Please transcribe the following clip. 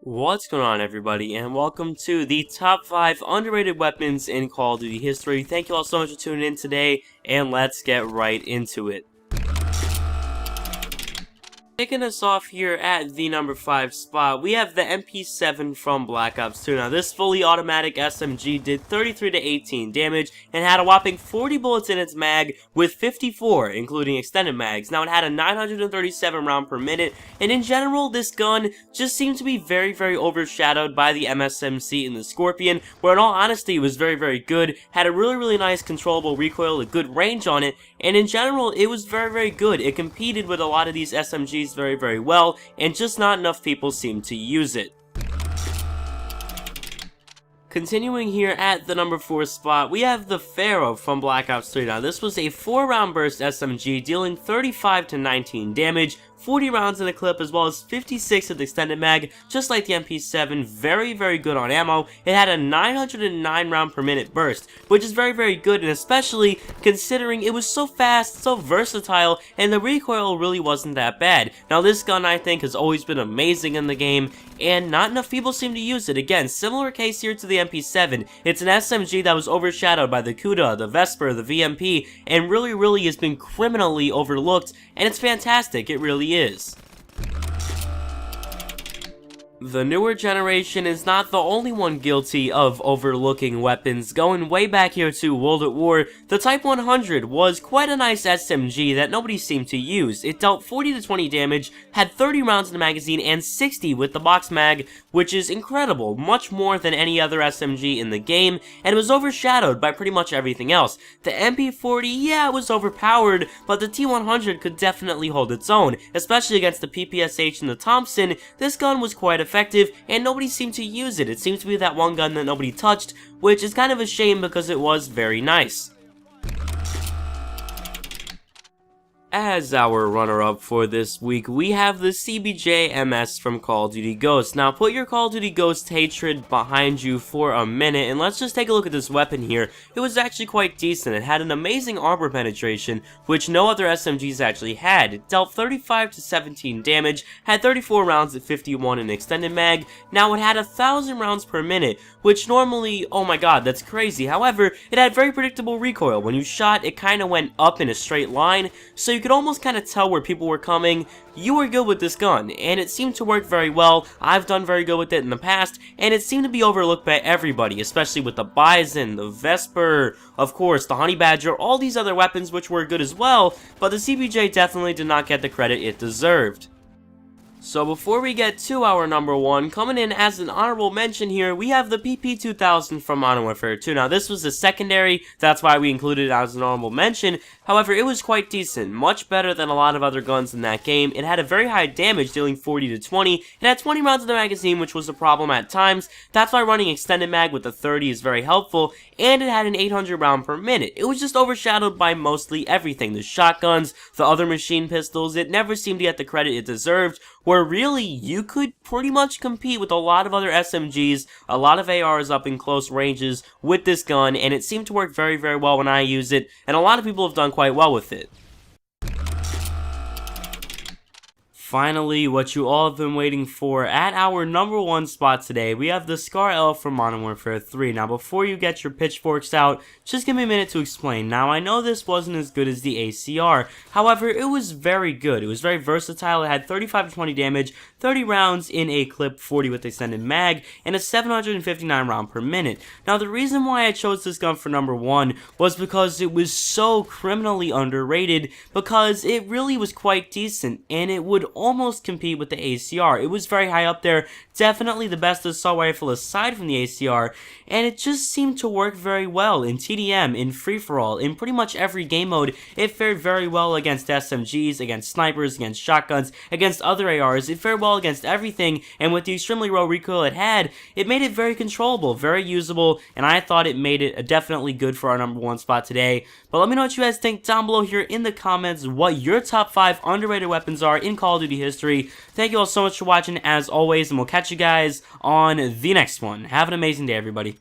What's going on, everybody, and welcome to the top 5 underrated weapons in Call of Duty history. Thank you all so much for tuning in today, and let's get right into it. Kicking us off here at the number 5 spot, we have the MP7 from Black Ops 2. Now, this fully automatic SMG did 33 to 18 damage and had a whopping 40 bullets in its mag with 54, including extended mags. Now, it had a 937 round per minute, and in general, this gun just seemed to be very overshadowed by the MSMC and the Scorpion, where in all honesty, it was very good, had a really nice controllable recoil, a good range on it, and in general, it was very good. It competed with a lot of these SMGs very well, and just not enough people seem to use it. Continuing here at the number 4 spot, we have the Pharaoh from Black Ops 3. Now, this was a 4-round burst SMG dealing 35 to 19 damage, 40 rounds in the clip, as well as 56 with extended mag, just like the MP7, very good on ammo. It had a 909 round per minute burst, which is very good, and especially considering it was so fast, so versatile, and the recoil really wasn't that bad. Now, this gun, I think, has always been amazing in the game, and not enough people seem to use it. Again, similar case here to the MP7. It's an SMG that was overshadowed by the Kuda, the Vesper, the VMP, and really has been criminally overlooked, and it's fantastic. It really is. The newer generation is not the only one guilty of overlooking weapons. Going way back here to World at War, the Type 100 was quite a nice SMG that nobody seemed to use. It dealt 40 to 20 damage, had 30 rounds in the magazine, and 60 with the box mag, which is incredible, much more than any other SMG in the game, and it was overshadowed by pretty much everything else. The MP40, yeah, it was overpowered, but the T100 could definitely hold its own, especially against the PPSH and the Thompson. This gun was quite effective, and nobody seemed to use it. It seems to be that one gun that nobody touched, which is kind of a shame because it was very nice. As our runner-up for this week, we have the CBJ MS from Call of Duty Ghosts. Now, put your Call of Duty Ghost hatred behind you for a minute, and let's just take a look at this weapon here. It was actually quite decent. It had an amazing armor penetration, which no other SMGs actually had. It dealt 35 to 17 damage, had 34 rounds at 51 in extended mag. Now, it had 1,000 rounds per minute, which normally, oh my god, that's crazy. However, it had very predictable recoil. When you shot, it kind of went up in a straight line, so you could almost kind of tell where people were coming. You were good with this gun, and it seemed to work very well. I've done very good with it in the past, and it seemed to be overlooked by everybody, especially with the Bison, the Vesper, of course, the Honey Badger, all these other weapons which were good as well, but the CBJ definitely did not get the credit it deserved. So before we get to our number 1, coming in as an honorable mention here, we have the PP2000 from Modern Warfare 2. Now, this was a secondary, that's why we included it as an honorable mention. However, it was quite decent, much better than a lot of other guns in that game. It had a very high damage, dealing 40 to 20. It had 20 rounds in the magazine, which was a problem at times. That's why running extended mag with the 30 is very helpful, and it had an 800 round per minute. It was just overshadowed by mostly everything. The shotguns, the other machine pistols, it never seemed to get the credit it deserved, where really you could pretty much compete with a lot of other SMGs, a lot of ARs up in close ranges with this gun, and it seemed to work very well when I use it, and a lot of people have done quite well with it. Finally, what you all have been waiting for, at our number 1 spot today, we have the Scar L from Modern Warfare 3. Now, before you get your pitchforks out, just give me a minute to explain. Now, I know this wasn't as good as the ACR, however, it was very good. It was very versatile. It had 35 to 20 damage, 30 rounds in a clip, 40 with extended mag, and a 759 round per minute. Now, the reason why I chose this gun for number 1 was because it was so criminally underrated, because it really was quite decent, and it would almost compete with the ACR. It was very high up there, definitely the best assault rifle aside from the ACR, and it just seemed to work very well in TDM, in free-for-all, in pretty much every game mode. It fared very well against SMGs, against snipers, against shotguns, against other ARs. It fared well against everything, and with the extremely low recoil it had, it made it very controllable, very usable, and I thought it made it definitely good for our number 1 spot today. But let me know what you guys think down below here in the comments, what your top 5 underrated weapons are in Call of Duty history. Thank you all so much for watching as always, and we'll catch you guys on the next one. Have an amazing day, everybody.